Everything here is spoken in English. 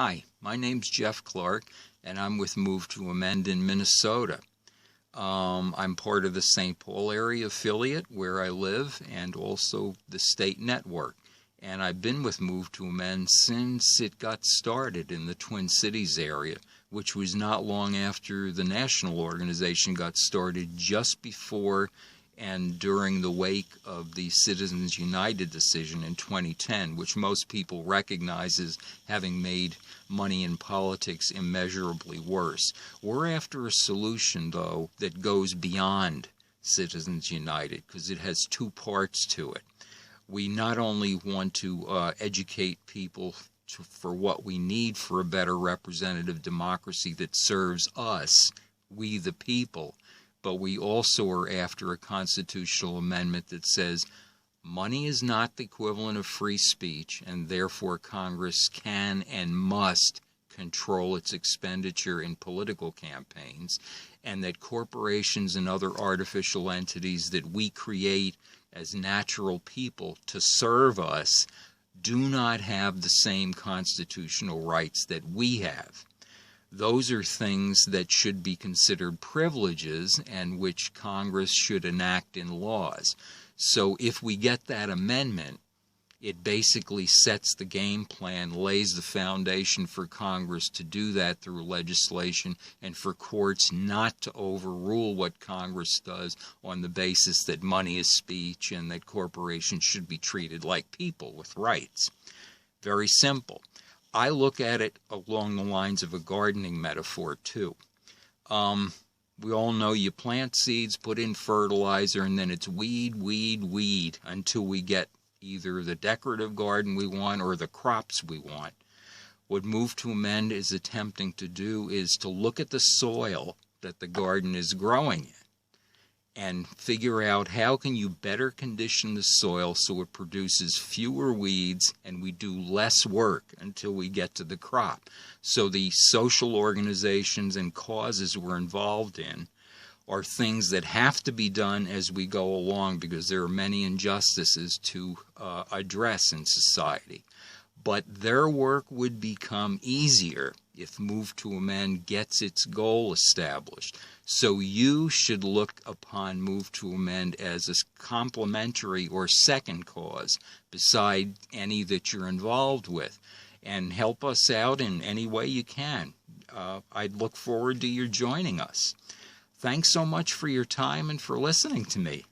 Hi, my name's Jeff Clark, and I'm with Move to Amend in Minnesota. I'm part of the St. Paul area affiliate where I live and also the state network. And I've been with Move to Amend since it got started in the Twin Cities area, which was not long after the national organization got started, just before and during the wake of the Citizens United decision in 2010, which most people recognize as having made money in politics immeasurably worse. We're after a solution, though, that goes beyond Citizens United, because it has two parts to it. We not only want to educate people for what we need for a better representative democracy that serves us, we the people, but we also are after a constitutional amendment that says money is not the equivalent of free speech, and therefore Congress can and must control its expenditure in political campaigns, and that corporations and other artificial entities that we create as natural people to serve us do not have the same constitutional rights that we have. Those are things that should be considered privileges and which Congress should enact in laws. So if we get that amendment, it basically sets the game plan, lays the foundation for Congress to do that through legislation, and for courts not to overrule what Congress does on the basis that money is speech and that corporations should be treated like people with rights. Very simple. I look at it along the lines of a gardening metaphor, too. We all know you plant seeds, put in fertilizer, and then it's weed until we get either the decorative garden we want or the crops we want. What Move to Amend is attempting to do is to look at the soil that the garden is growing in and figure out how can you better condition the soil so it produces fewer weeds and we do less work until we get to the crop. So the social organizations and causes we're involved in are things that have to be done as we go along because there are many injustices to address in society. But their work would become easier if Move to Amend gets its goal established. So you should look upon Move to Amend as a complementary or second cause beside any that you're involved with, and help us out in any way you can. I'd look forward to your joining us. Thanks so much for your time and for listening to me.